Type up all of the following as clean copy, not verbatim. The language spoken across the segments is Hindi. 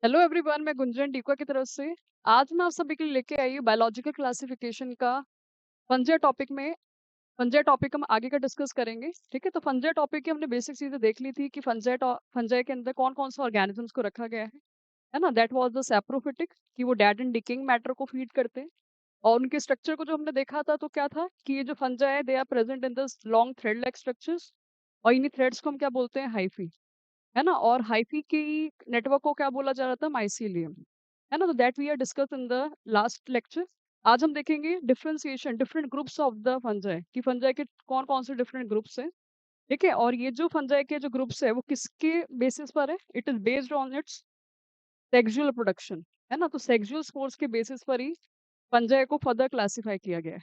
हेलो एवरीवन, मैं गुंजन डीका की तरफ से। आज मैं आप सभी के लिए लेके आई हूँ बायोलॉजिकल क्लासिफिकेशन का फंजाई टॉपिक में। फंजाई टॉपिक हम आगे का डिस्कस करेंगे। ठीक है, तो फंजाई टॉपिक की हमने बेसिक चीजें देख ली थी कि फंजाई के अंदर कौन कौन से ऑर्गेनिजम्स को रखा गया है ना। दैट वाज द सैप्रोफिटिक, कि वो डेड एंड डिकेइंग मैटर को फीड करते हैं। और उनके स्ट्रक्चर को जो हमने देखा था तो क्या था कि ये जो फंजाई है they are present in the long thread like structures. और इन्हीं थ्रेड्स को हम क्या बोलते हैं, हाइफी, है ना। और हाइफी की नेटवर्क को क्या बोला जा रहा था, माइसीलियम, है ना। तो that we are discuss in the last lecture. आज हम देखेंगे differentiation, different groups of the fungi, कि फंजाई के कौन कौन से डिफरेंट ग्रुप्स हैं। ठीक है, और ये जो फंजाई के जो ग्रुप्स है वो किसके बेसिस पर है, it is based on it's sexual production, है ना। तो सेक्सुअल स्पोर्स के बेसिस पर ही फंजाई को फर्दर क्लासिफाई किया गया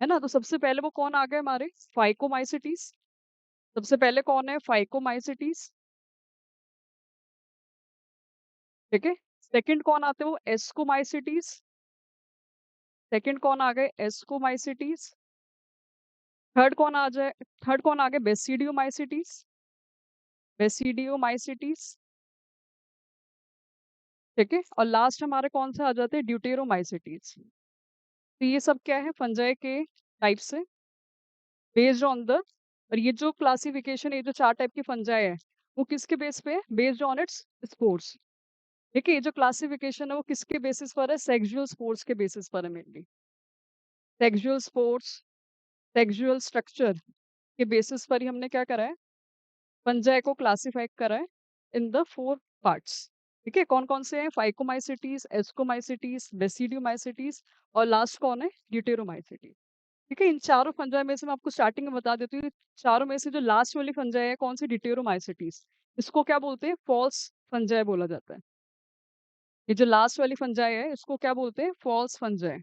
है ना। तो सबसे पहले वो कौन आ गए हमारे, फाइकोमाइसिटीज। सबसे पहले कौन है, फाइकोमाइसिटीज। ठीक है, सेकंड कौन आते हैं, वो एस्कोमाइसिटीज। सेकंड कौन आ गए, एस्कोमाइसिटीज। थर्ड कौन आ जाए, थर्ड कौन आ गए, बेसिडियोमाइसिटीज। बेसिडियोमाइसिटीज। ठीक है, और लास्ट हमारे कौन से आ जाते हैं, ड्यूटेरोमाइसिटीज। तो ये सब क्या है, फंजाई के टाइप से बेस्ड ऑन द। और ये जो क्लासिफिकेशन, ये जो चार टाइप की फंजाई है वो किसके बेस पे है, बेस्ड ऑन इट्स स्पोर्स। ठीक है, ये जो क्लासिफिकेशन है वो किसके बेसिस पर है, सेक्सुअल स्पोर्स के बेसिस पर है mainly. Sexual spores, sexual structure के बेसिस पर ही हमने क्या करा है, फंजाई को क्लासिफाई करा है इन द फोर पार्ट्स। ठीक है, कौन कौन से हैं, फाइकोमाइसिटीज, एस्कोमाइसिटीज, बेसिडियोमाइसिटीज, और लास्ट कौन है, ड्यूटेरोमाइसिटीज। ठीक है, इन चारों फंजाई में से मैं आपको स्टार्टिंग में बता देती हूँ। चारों में से जो लास्ट वाली फंजाई है कौन सी, ड्यूटेरोमाइसिटीज। इसको क्या बोलते हैं, फॉल्स फंजाई बोला जाता है। ये जो लास्ट वाली फंजाई है इसको क्या बोलते हैं, फॉल्स फंजाई।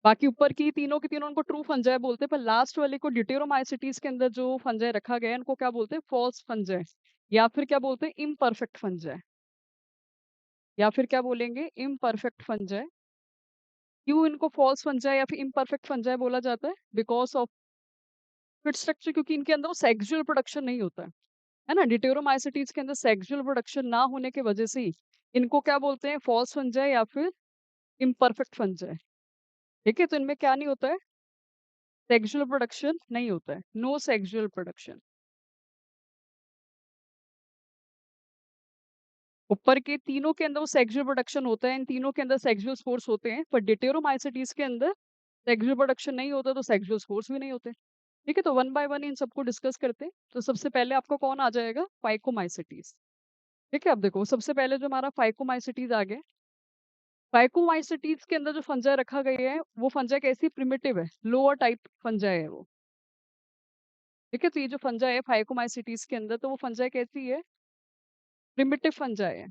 बाकी ऊपर की तीनों के तीनों उनको ट्रू फंजाई बोलते हैं, पर लास्ट वाले को ड्यूटेरोमाइसिटीज के अंदर जो फंजाई रखा गया है इनको क्या बोलते हैं, फॉल्स फंजाई, या फिर क्या बोलते हैं, इम्परफेक्ट फंजाई, या फिर क्या बोलेंगे, इम्परफेक्ट फंजाई। क्यों इनको फॉल्स फंजाई या फिर इम्परफेक्ट फंजाई बोला जाता है, बिकॉज ऑफ फिट स्ट्रक्चर, क्योंकि इनके अंदर वो सेक्सुअल प्रोडक्शन नहीं होता है ना। ड्यूटेरोमाइसिटीज के अंदर सेक्सुअल प्रोडक्शन ना होने की वजह से ही इनको क्या बोलते हैं, फॉल्स फंजाई या फिर इम्परफेक्ट फंजाई। ठीक है, तो इनमें क्या नहीं होता है, सेक्सुअल प्रोडक्शन नहीं होता है, नो सेक्सुअल प्रोडक्शन। ऊपर के तीनों के अंदर वो सेक्सुअल प्रोडक्शन होता है, इन तीनों के अंदर सेक्सुअल स्पोर्स होते हैं, पर डिटेरोमाइसिटीज के अंदर सेक्सुअल प्रोडक्शन नहीं होता, तो सेक्सुअल स्पोर्स भी नहीं होते। ठीक है, तो वन बाय वन इन सबको डिस्कस करते हैं। तो सबसे पहले आपको कौन आ जाएगा, फाइकोमाइसिटीज। ठीक है, अब देखो सबसे पहले जो हमारा फाइकोमाइसिटीज आ गया, फाइकोमाइसिटीज के अंदर जो फंजाई रखा गया है वो फंजाई कैसी, प्रिमिटिव है, लोअर टाइप फंजाई है वो। ठीक है, तो ये जो फंजाई है फाइकोमाइसिटीज के अंदर, तो वो फंजाई कैसी है, प्रिमिटिव फंजाई है।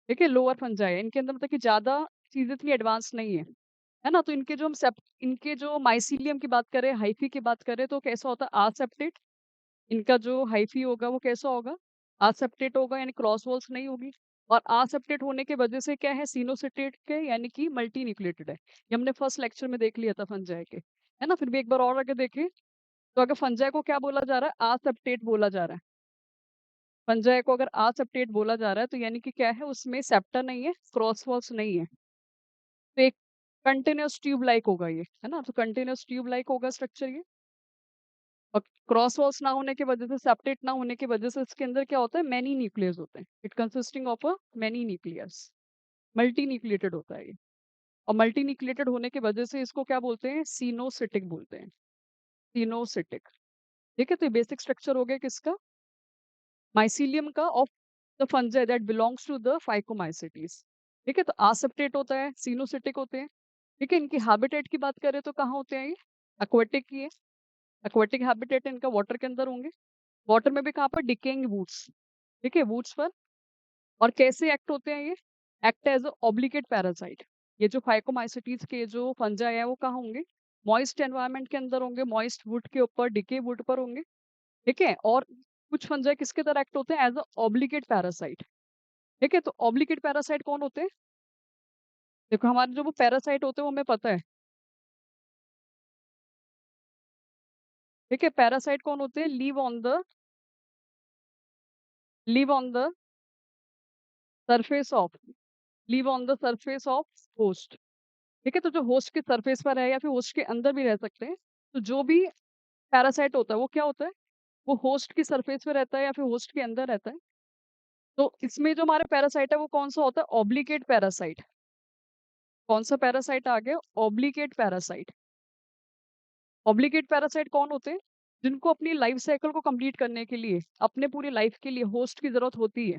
ठीक है, लोअर फंजाई है, इनके अंदर मतलब कि ज्यादा चीजें इतनी एडवांस नहीं है, है ना। तो इनके जो हम इनके जो माइसीलियम की बात करें, हाइफी की बात करें, तो कैसा होता है, आसेप्टेट। इनका जो हाइफी होगा वो कैसा होगा, आसेप्टेट होगा, यानी क्रॉस वॉल्स नहीं होगी। और आसेप्टेट होने के वजह से क्या है, सिनोसिटेट के यानी कि मल्टी न्यूक्लिएटेड है। ये हमने फर्स्ट लेक्चर में देख लिया था फंजाई के, है ना। फिर भी एक बार और आगे देखें, तो अगर फंजाई को क्या बोला जा रहा है, आसेप्टेट बोला जा रहा है। फंजाई को अगर आसेप्टेट बोला जा रहा है तो यानी कि क्या है, उसमें सेप्टा नहीं है, क्रॉस वॉल्स नहीं है। तो एक कंटिन्यूअस ट्यूब लाइक होगा ये, है ना। तो कंटिन्यूअस ट्यूब लाइक होगा स्ट्रक्चर ये। और क्रॉस वॉल्स ना होने की वजह से, सेप्टेट ना होने की वजह से इसके अंदर क्या होता है, मैनी न्यूक्लियस होते हैं। It consisting of a many nucleus, multi nucleated होता है ये। और मल्टी न्यूक्लिएटेड होने की वजह से इसको क्या बोलते हैं, सीनोसिटिक बोलते हैं, सीनोसिटिक। ठीक है, तो ये बेसिक स्ट्रक्चर हो गया किसका, माइसीलियम का, of the fungi that belongs to the phycomycetes. ठीक है, तो आसेप्टेट होता है, सीनोसिटिक होते हैं। ठीक है, इनकी हैबिटेट की बात करें तो कहाँ होते हैं ये, एक्वेटिक की है, एक्वेटिक हैबिटेट इनका वाटर के अंदर होंगे। वाटर में भी कहाँ पर, डिकेइंग वूड्स। ठीक है, वूड्स पर। और कैसे एक्ट होते हैं ये, एक्ट एज ऑब्लिगेट पैरासाइट। ये जो फाइकोमाइसिटीज के जो फंजाई है वो कहाँ होंगे, मॉइस्ट एनवायरनमेंट के अंदर होंगे, मॉइस्ट वुड के ऊपर, डिके वुड पर होंगे। ठीक है, और कुछ फंजाई किसके तरह एक्ट होते हैं, एज ऑब्लिगेट पैरासाइट। ठीक है, तो ऑब्लिगेट पैरासाइट कौन होते हैं, देखो हमारे जो वो पैरासाइट होते हैं वो हमें पता है। ठीक है, पैरासाइट कौन होते हैं, leave on the live on the surface of live on the surface of host. ठीक है, तो जो होस्ट के सरफेस पर है या फिर होस्ट के अंदर भी रह सकते हैं। तो जो भी पैरासाइट होता है वो क्या होता है, वो होस्ट की सरफेस पे रहता है या फिर होस्ट के अंदर रहता है। तो इसमें जो हमारा पैरासाइट है वो कौन सा होता है, ऑब्लिगेट पैरासाइट। कौन सा पैरासाइट आ गया, ऑब्लिगेट पैरासाइट। ऑब्लिगेट पैरासाइट कौन होते हैं, जिनको अपनी लाइफ साइकिल को कंप्लीट करने के लिए, अपने पूरी लाइफ के लिए होस्ट की जरूरत होती है,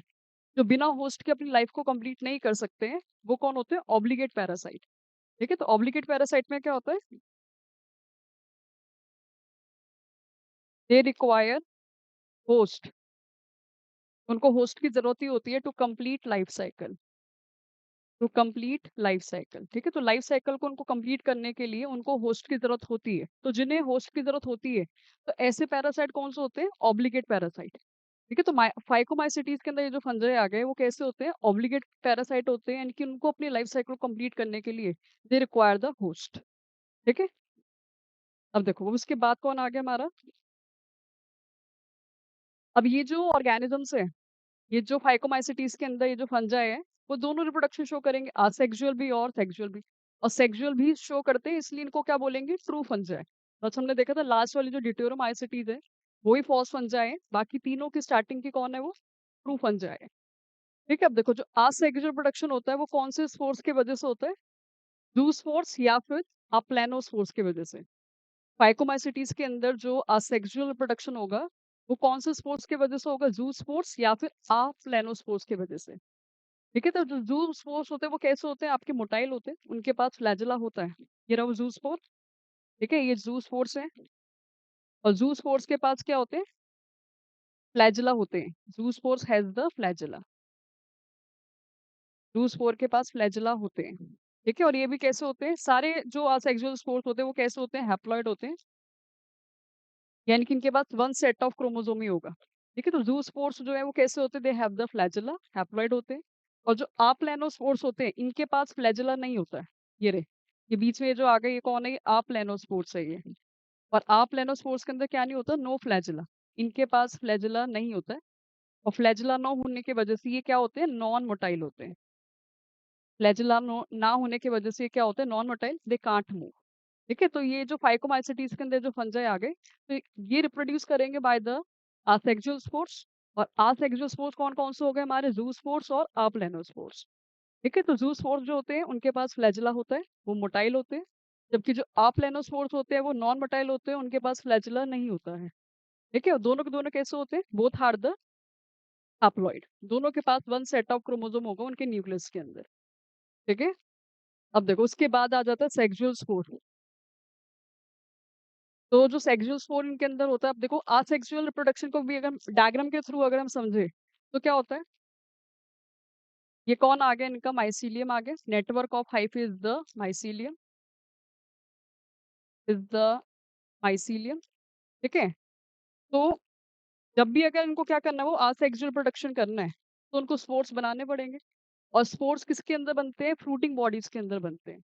जो बिना होस्ट के अपनी लाइफ को कंप्लीट नहीं कर सकते हैं, वो कौन होते हैं, ऑब्लिगेट पैरासाइट। ठीक है, तो ऑब्लिगेट पैरासाइट में क्या होता है, दे रिक्वायर होस्ट, उनको होस्ट की जरूरत ही होती है to complete life cycle, to complete life cycle. ठीक है, तो लाइफ साइकिल को उनको कंप्लीट करने के लिए उनको होस्ट की जरूरत होती है। तो जिन्हें होस्ट की जरूरत होती है, तो ऐसे पैरासाइट कौन से होते हैं, ऑब्लिगेट पैरासाइट। ठीक है, तो फाइकोमाइसिटीज के अंदर ये जो फंजाई आ गए वो कैसे होते हैं, ऑब्लिगेट पैरासाइट होते हैं, यानी कि उनको अपनी लाइफ साइकिल कंप्लीट करने के लिए दे रिक्वायर द होस्ट। ठीक है, अब देखो उसके बाद कौन आ गया हमारा, अब ये जो ऑर्गेनिजम्स है, ये जो फाइकोमाइसिटीज के अंदर ये जो फंजाई है, वो दोनों रिप्रोडक्शन शो करेंगे, असेक्सुअल भी और सेक्सुअल भी। और सेक्सुअल भी शो करते हैं, इसलिए इनको क्या बोलेंगे, ट्रू फंजाई। बस हमने देखा था लास्ट वाली जो ड्यूटेरोमाइसिटीज है वही फॉल्स फंजाई है, बाकी तीनों की स्टार्टिंग की कौन है, वो ट्रू फंजाई है। ठीक है, अब देखो जो असेक्सुअल प्रोडक्शन होता है वो कौन से स्पोर्स की वजह से होता है, जू स्पोर्स या फिर प्लानोस्पोर्स की वजह से। फाइकोमाइसिटीज के अंदर जो असेक्सुअल प्रोडक्शन होगा वो कौन से स्पोर्स की वजह से होगा, जू स्पोर्स या फिर प्लानोस्पोर्स की वजह से। ठीक है, तो जो जू स्पोर्स होते हैं वो कैसे होते हैं, आपके मोटाइल होते हैं, उनके पास फ्लैजिला होता है। ये रहा वो जू स्पोर। ठीक है, ये जू स्पोर्स है, और जू स्पोर्स के पास क्या होते हैं, फ्लैजिला होते हैं। जू स्पोर्स हैज द फ्लैजिला, जू स्पोर के पास फ्लैजिला होते हैं। ठीक है, और ये भी कैसे होते हैं, सारे जो असेक्सुअल स्पोर्स होते हैं वो कैसे होते हैं, हैप्लॉइड होते हैं, यानी कि इनके पास वन सेट ऑफ क्रोमोसोम ही होगा। ठीक है, तो जू स्पोर्स जो है वो कैसे होते हैं, they have the flagella, haploid होते हैं। और जो अप्लेनोस्पोर्स होते हैं इनके पास फ्लैजिला नहीं होता है। ये रे, ये बीच में ये जो आ गए ये कौन है, ये अप्लेनोस्पोर्स है ये। और अप्लेनोस्पोर्स के अंदर क्या नहीं होता, नो फ्लैजिला, इनके पास फ्लैजिला नहीं होता है। और फ्लैजिला ना होने की वजह से ये क्या होते हैं, नॉन मोटाइल होते हैं। फ्लैजिला ना होने की वजह से ये क्या होते हैं, non motile, they can't move. ठीक है, तो ये जो फाइकोमाइसिटीज के अंदर जो फंजाई आ गए, तो ये रिप्रोड्यूस करेंगे बाय द आसेक्सुअल स्पोर्स। और आसेक्सुअल स्पोर्स कौन कौन से हो गए हमारे, जू स्पोर्स और अप्लेनोस्पोर्स। ठीक है, तो जू स्पोर्स जो होते हैं उनके पास फ्लैजिला होता है, वो मोटाइल होते हैं। जबकि जो अप्लेनोस्पोर्स होते हैं वो नॉन मोटाइल होते हैं, उनके पास फ्लैजिला नहीं होता है। ठीक है, और दोनों के दोनों कैसे होते हैं, बोथ आर द हैप्लॉइड, दोनों के पास वन सेट ऑफ क्रोमोसोम होगा उनके न्यूक्लियस के अंदर। ठीक है, अब देखो उसके बाद आ जाता है सेक्सुअल स्पोर। तो जो सेक्सुअल स्पोर इनके अंदर होता है, अब देखो असेक्सुअल रिप्रोडक्शन को भी अगर डायग्राम के थ्रू अगर हम समझे तो क्या होता है, ये कौन आ गया, इनका माइसीलियम आ गया, network of hyphae is the mycelium, is the mycelium. ठीक है, तो जब भी अगर इनको क्या करना है, वो असेक्सुअल प्रोडक्शन करना है, तो उनको स्पोर्स बनाने पड़ेंगे। और स्पोर्स किसके अंदर बनते हैं, फ्रूटिंग बॉडीज के अंदर बनते हैं।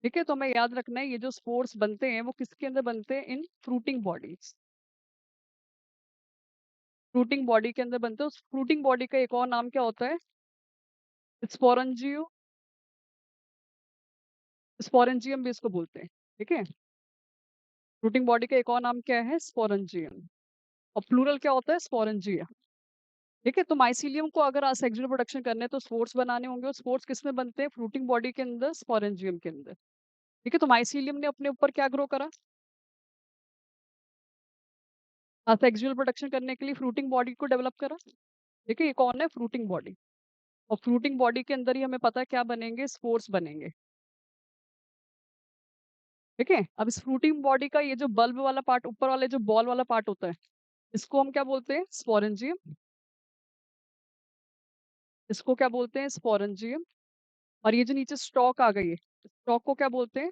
ठीक है, तो हमें याद रखना है ये जो स्पोर्स बनते हैं वो किसके अंदर बनते हैं, इन फ्रूटिंग बॉडीज, फ्रूटिंग बॉडी के अंदर बनते हैं। उस फ्रूटिंग बॉडी का एक और नाम क्या होता है, स्पोरेंजियो, स्पोरेंजियम भी इसको बोलते हैं। ठीक है, फ्रूटिंग बॉडी का एक और नाम क्या है, स्पोरेंजियम। और प्लूरल क्या होता है, स्पोरेंजिया। ठीक है, तो माइसीलियम को अगर सेक्सुअल प्रोडक्शन करने हैं तो स्पोर्स बनाने होंगे, और स्पोर्स किस में बनते हैं, फ्रूटिंग बॉडी के अंदर, स्पोरेंजियम के अंदर। ठीक है, तो माइसीलियम ने अपने ऊपर क्या ग्रो करा, सेक्सुअल प्रोडक्शन करने के लिए फ्रूटिंग बॉडी को डेवलप करा। ठीक है, ये कौन है, फ्रूटिंग बॉडी। और फ्रूटिंग बॉडी के अंदर ही हमें पता है क्या बनेंगे, स्पोर्स बनेंगे। ठीक है, अब इस फ्रूटिंग बॉडी का ये जो बल्ब वाला पार्ट, ऊपर वाले जो बॉल वाला पार्ट होता है, इसको हम क्या बोलते हैं, स्पोरेंजियम। इसको क्या बोलते हैं, स्पोरेंजियम। और ये जो नीचे स्टॉक आ गई है, स्टॉक को क्या बोलते हैं,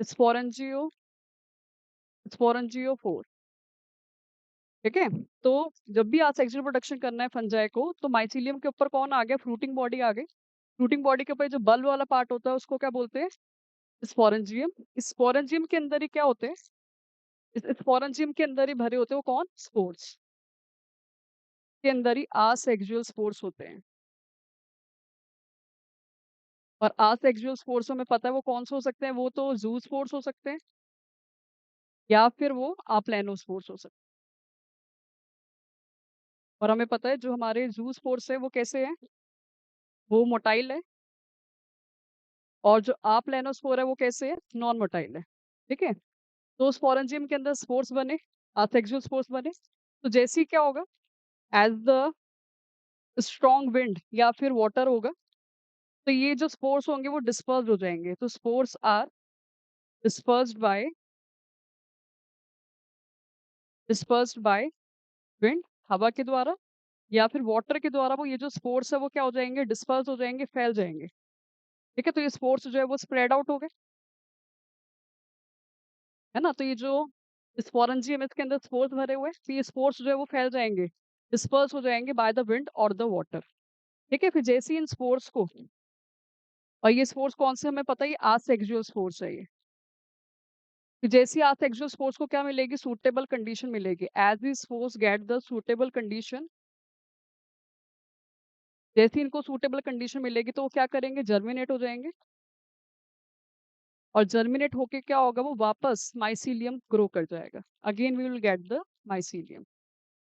स्पोरेंजियो, स्पोरेंजियोफोर। ठीक है, तो जब भी आज सेक्सुअल प्रोडक्शन करना है फंजाई को, तो माइसीलियम के ऊपर कौन आ गया, फ्रूटिंग बॉडी आ गई। फ्रूटिंग बॉडी के ऊपर जो बल्ब वाला पार्ट होता है उसको क्या बोलते हैं, स्पोरेंजियम। इस स्पोरेंजियम के अंदर ही क्या होते हैं, इस स्पोरेंजियम के अंदर ही भरे होते हैं वो कौन, स्पोर्स। के अंदर ही आसेक्सुअल स्पोर्स होते हैं। और आसेक्सुअल स्पोर्स हमें पता है वो कौन से हो सकते हैं, वो तो ज़ू स्पोर्स हो सकते हैं या फिर वो अप्लेनो स्पोर्स हो सकते हैं। और हमें पता है जो हमारे ज़ू स्पोर्स है वो कैसे हैं, वो मोटाइल है। और जो अप्लेनो स्पोर है वो कैसे है, नॉन मोटाइल है। ठीक है? तो स्पोरेंजियम के अंदर स्पोर्स बने, आसेक्सुअल स्पोर्स बने। तो जैसे ही क्या होगा, एज द स्ट्रॉन्ग विंड या फिर वाटर होगा, तो ये जो स्पोर्स होंगे वो डिस्पर्स हो जाएंगे। तो spores are dispersed by wind, हवा के द्वारा या फिर वाटर के द्वारा। वो ये जो स्पोर्स है वो क्या हो जाएंगे, डिस्पर्स हो जाएंगे, फैल जाएंगे। ठीक है? तो ये स्पोर्स जो है वो स्प्रेड आउट हो गए, है ना? तो ये जो स्पोरेंजियम इसके अंदर स्पोर्स भरे हुए हैं, तो ये स्पोर्स जो है वो फैल जाएंगे, डिस्पर्स हो जाएंगे बाय द विंड और द वाटर। ठीक है? फिर जैसे ही इन स्पोर्स को, और ये स्पोर्स कौन से हमें पता है, ये आसेक्सुअल स्पोर्स है ये। तो जैसे ही आसेक्सुअल स्पोर्स को क्या मिलेगी, सूटेबल कंडीशन मिलेगी। As the spores get the suitable condition, जैसे ही इनको सूटेबल कंडीशन मिलेगी तो वो क्या करेंगे, जर्मिनेट हो जाएंगे। और जर्मिनेट होके क्या होगा, वो वापस माइसीलियम ग्रो कर जाएगा। Again we will get the mycelium.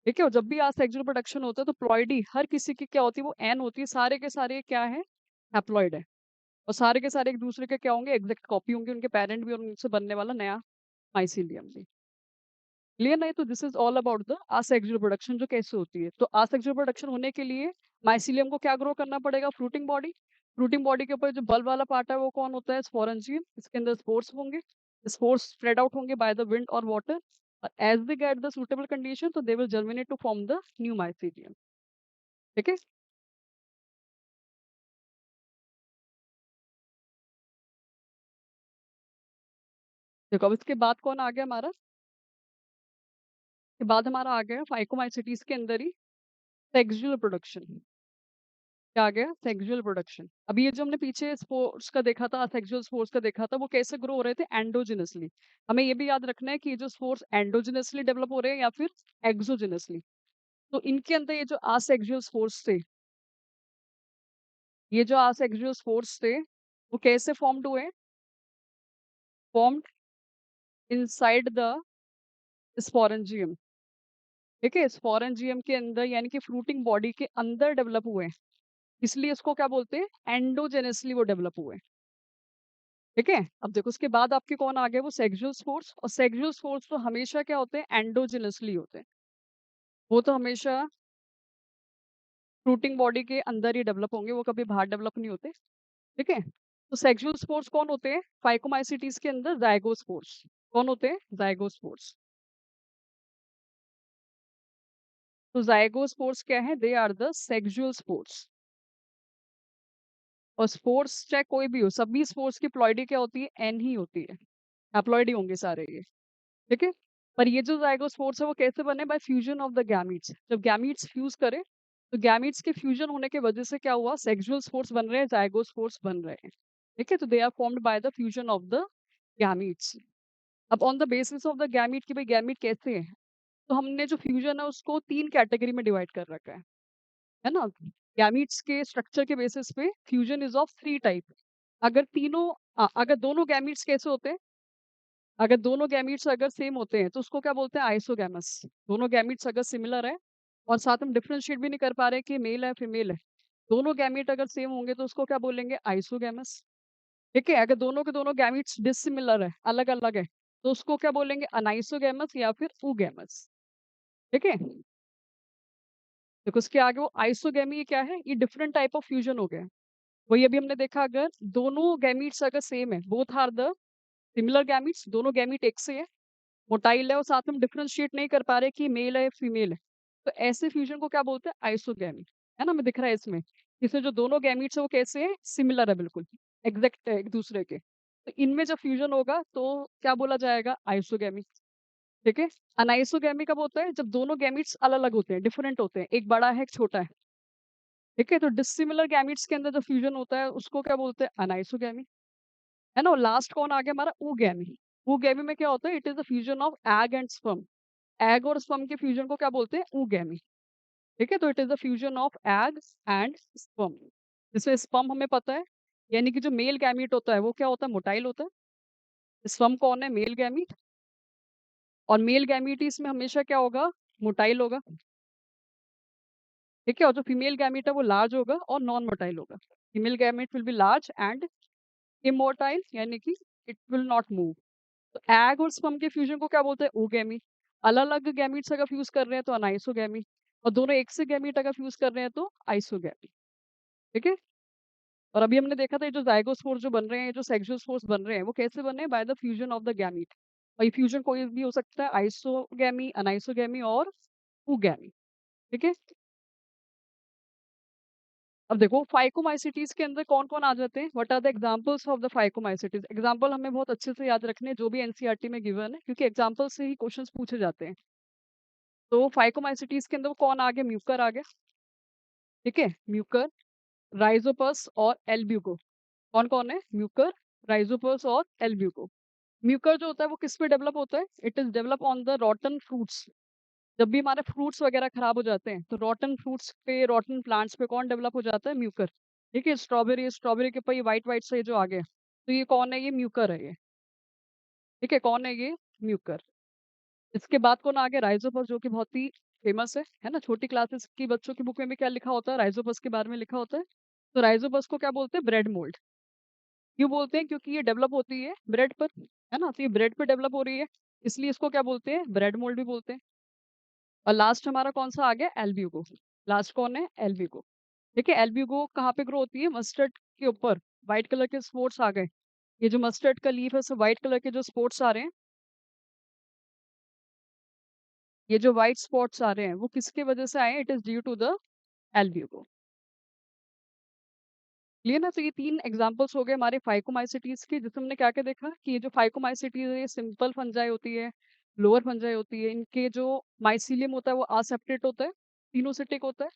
ठीक है? और जब भी आसेक्सुअल प्रोडक्शन होता है तो प्लॉइडी हर किसी की क्या होती है, वो एन होती है। सारे के सारे क्या है, हैप्लॉइड है। और सारे के सारे एक दूसरे के क्या होंगे, एग्जैक्ट कॉपी होंगे, उनके पेरेंट भी और उनसे बनने वाला नया माइसीलियम भी। क्लियर? नहीं तो this is all about the asexual production जो कैसे होती है। तो आसेक्सुअल प्रोडक्शन होने के लिए माइसीलियम को क्या ग्रो करना पड़ेगा, फ्रूटिंग बॉडी। फ्रूटिंग बॉडी के ऊपर जो बल्ब वाला पार्ट है वो कौन होता है, स्पोरेंजियम। इसके अंदर स्पोर्स होंगे, स्पोर्स स्प्रेड आउट होंगे बाय द विंड और water. As they get the suitable condition तो they will germinate to form the new mycelium. ठीक है? देखो अब इसके बाद कौन आ गया हमारा, के बाद हमारा आ गया फाइकोमाइसिटीज के अंदर ही सेक्सुअल प्रोडक्शन। क्या आ गया, सेक्सुअल प्रोडक्शन। अभी ये जो हमने पीछे स्पोर्ट्स का देखा था, सेक्सुअल स्पोर्ट्स का देखा था, वो कैसे ग्रो हो रहे थे, एंडोजिनसली। हमें ये भी याद रखना है कि ये जो स्पोर्ट्स एंडोजिनसली डेवलप हो रहे हैं या फिर एक्सोजिनसली। तो इनके अंदर ये जो आसेक्सुअल स्पोर्ट्स थे, ये जो आसेक्सुअल स्पोर्ट्स थे वो कैसे फॉर्म्ड हुए, फॉर्म्ड इनसाइड द स्पोरेंजियम। ठीक है? स्पोरेंजियम के अंदर यानी कि फ्रूटिंग बॉडी के अंदर डेवलप हुए हैं। इसलिए इसको क्या बोलते हैं, एंडोजेनसली वो डेवलप हुए। ठीक है? अब देखो उसके बाद आपके कौन आ गए, वो सेक्सुअल स्पोर्ट्स। और सेक्सुअल स्पोर्ट्स तो हमेशा क्या होते हैं, एंडोजिनसली होते हैं। वो तो हमेशा फ्रूटिंग बॉडी के अंदर ही डेवलप होंगे, वो कभी बाहर डेवलप नहीं होते। ठीक है? तो सेक्सुअल स्पोर्ट्स कौन होते हैं, फाइकोमाइसिटीज के अंदर जाइगोस्पोर्स। कौन होते हैं, जाइगोस्पोर्स। तो जाइगोस्पोर्स क्या है, they are the sexual spores. और स्पोर्ट्स चाहे कोई भी हो, सभी स्पोर्ट्स की प्लॉइडी क्या होती है, एन ही होती है। हैप्लॉइड ही होंगे सारे ये। ठीक है? पर ये जो जाइगोस्पोर्स है वो कैसे बने, bye fusion of the gametes. जब गैमीट्स फ्यूज करे तो गैमीट्स के फ्यूजन होने के वजह से क्या हुआ, सेक्सुअल स्पोर्स बन रहे हैं, जाइगोस्पोर्स बन रहे हैं। ठीक है? तो they are formed by the fusion of the gametes. अब on the basis of the gamete कि भाई गैमीट कैसे है, तो हमने जो फ्यूजन है उसको 3 कैटेगरी में डिवाइड कर रखा है ना? गैमीट्स के स्ट्रक्चर के बेसिस पे फ्यूजन इज ऑफ 3 टाइप। अगर तीनों अगर दोनों गैमीट्स कैसे होते हैं, अगर दोनों गैमीट्स अगर सेम होते हैं तो उसको क्या बोलते हैं, आइसोगैमस। दोनों गैमीट्स अगर सिमिलर है और साथ में डिफरेंशिएट भी नहीं कर पा रहे कि मेल है फीमेल है, दोनों गैमीट अगर सेम होंगे तो उसको क्या बोलेंगे, आइसोगैमस। ठीक है? अगर दोनों के दोनों गैमीट्स डिसिमिलर है, अलग अलग है, तो उसको क्या बोलेंगे, अनाइसोगैमस या फिर ऊगैमस। ठीक है? देखो उसके आगे वो आइसोगैमी क्या है, ये डिफरेंट टाइप ऑफ फ्यूजन हो गया। वही अभी हमने देखा, अगर दोनों गैमीट्स अगर सेम है, both are the similar gametes, दोनों गैमीट एक से है, मोटाइल है और साथ में डिफरेंशिएट नहीं कर पा रहे कि मेल है फीमेल है, तो ऐसे फ्यूजन को क्या बोलते हैं, आइसोगैमी। है ना? हमें दिख रहा है इसमें, इसमें जो दोनों गैमीट्स है वो कैसे है, सिमिलर है, बिल्कुल एग्जैक्ट है एक दूसरे के। तो इनमें जब फ्यूजन होगा तो क्या बोला जाएगा, आइसोगैमी। ठीक है? अनाइसोगैमी कब होता है, जब दोनों गैमीट्स अलग अलग होते हैं, डिफरेंट होते हैं, एक बड़ा है एक छोटा है। ठीक है? तो डिसिमिलर गैमीट्स के अंदर जो फ्यूजन होता है उसको क्या बोलते हैं, अनाइसोगैमी। है ना? लास्ट कौन आ गया हमारा, ऊगैमी। ऊगैमी में क्या होता है, it is the fusion of egg and sperm. Egg और स्पर्म के फ्यूजन को क्या बोलते हैं, ऊगैमी। ठीक है, तो it is the fusion of egg and sperm. जिसमें स्पर्म हमें पता है, यानी कि जो मेल गैमीट होता है वो क्या होता है, मोटाइल होता है। स्पर्म कौन है, मेल गैमीट। और मेल गैमीट इसमें हमेशा क्या होगा, मोटाइल होगा। ठीक है, और जो फीमेल गैमीट है वो लार्ज होगा और नॉन मोटाइल होगा। Female gamete will be large and immotile, यानी कि इट विल नॉट मूव। तो एग और स्पर्म के फ्यूजन को क्या बोलते हैं, ओगैमी। अलग अलग गैमीट्स अगर फ्यूज कर रहे हैं तो अनाइसोगैमी। और दोनों एक से गैमीट अगर फ्यूज कर रहे हैं तो आइसोगैमी। ठीक है। और अभी हमने देखा था ये जो जाइगोस्पोर्स जो बन रहे हैं, ये जो सेक्सोस्पोर्स बन रहे हैं, वो कैसे बने हैं, bye the fusion of the gamete. और ये फ्यूजन कोई भी हो सकता है, आइसोगैमी, अनाइसोगैमी और ऊगैमी। ठीक है। अब देखो फाइकोमाइसिटीज के अंदर कौन कौन आ जाते हैं, what are the examples of the phycomycetes. Example हमें बहुत अच्छे से याद रखने हैं, जो भी एनसीईआरटी में गिवन है, क्योंकि एग्जांपल से ही क्वेश्चंस पूछे जाते हैं। तो फाइकोमाइसिटीज के अंदर कौन आ गया, म्यूकर आ गया। ठीक है, म्यूकर, राइजोपस और एल्ब्यूको। कौन कौन है, म्यूकर, राइजोपस और एल्ब्यूको। म्यूकर जो होता है वो किस पे डेवलप होता है, it is develop on the रॉटन fruits. जब भी हमारे फ्रूट्स वगैरह खराब हो जाते हैं तो रॉटन फ्रूट्स पे, रॉटन प्लांट्स पे कौन डेवलप हो जाता है, म्यूकर। ठीक है, स्ट्रॉबेरी, स्ट्रॉबेरी के ऊपर ये वाइट वाइट से जो आ गया, तो ये कौन है, ये म्यूकर है ये। ठीक है, कौन है ये, म्यूकर। इसके बाद कौन आ गया, राइजोपस, जो कि बहुत ही फेमस है ना। छोटी क्लासेस की बच्चों की बुक में भी क्या लिखा होता है, राइजोपस के बारे में लिखा होता है। तो राइजोपस को क्या बोलते हैं, ब्रेड मोल्ड। क्यों बोलते हैं, क्योंकि ये डेवलप होती है ब्रेड पर, है ना, तो ये ब्रेड पर डेवलप हो रही है, इसलिए इसको क्या बोलते हैं, ब्रेड मोल्ड भी बोलते हैं। और लास्ट हमारा कौन सा आ गया, एल्ब्यूगो। लास्ट कौन है, एल्ब्यूगो। ठीक है, एल्ब्यूगो कहाँ पे ग्रो होती है, मस्टर्ड के ऊपर। व्हाइट कलर के स्पॉट्स आ गए, ये जो मस्टर्ड का लीफ है, सब व्हाइट कलर के जो स्पॉट्स आ रहे हैं, ये जो व्हाइट स्पॉट्स आ रहे हैं वो किसके वजह से आए हैं, it is due to the Albugo. Clear ना। तो ये तीन एग्जांपल्स हो गए हमारे फाइकोमाइसिटीज के, जिसमें हमने क्या क्या देखा कि ये जो फाइकोमाइसिटीज है ये सिंपल फंजाई होती है, लोअर फंजाई होती है। इनके जो माइसीलियम होता है वो आसेप्टेट होता है, तीनोसिटिक होता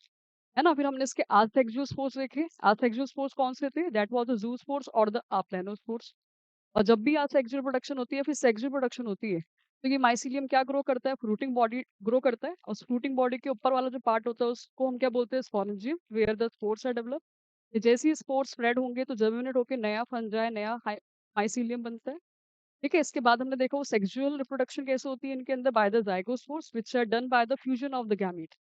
है ना। फिर हमने इसके आर्थेक्सोस्पोर्स देखे। आर्थेक्सोस्पोर्स कौन से थे, दैट वाज द जूस्पोर्स और द अप्लानोस्पोर्स। और जब भी यहाँ सेक्सुअल प्रोडक्शन होती है, फिर सेक्सुअल प्रोडक्शन होती है, तो ये माइसीलियम क्या ग्रो करता है, फ्रूटिंग बॉडी ग्रो करता है। और फ्रूटिंग बॉडी के ऊपर वाला जो पार्ट होता है उसको हम क्या बोलते हैं, sporangium, where the spores are develop. जैसे ही स्पोर्स स्प्रेड होंगे तो जर्मिनेट होकर नया फंजाई, नया माइसीलियम बनता है। ठीक है, इसके बाद हमने देखा वो सेक्सुअल रिप्रोडक्शन कैसे होती है इनके अंदर, by the zygospores which are done by the fusion of the gamete.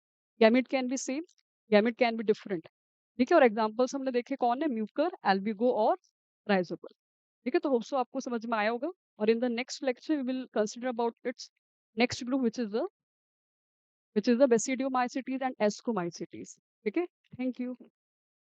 Gamete can be same, gamete can be different. ठीक है, और एग्जांपल्स हमने देखे कौन है, म्यूकर, एल्बिगो और राइजोपस। ठीक है, तो होप सो आपको समझ में आया होगा। और in the next lecture we will consider about its next group which is the basidiomycetes and ascomycetes. ठीक है, थैंक यू।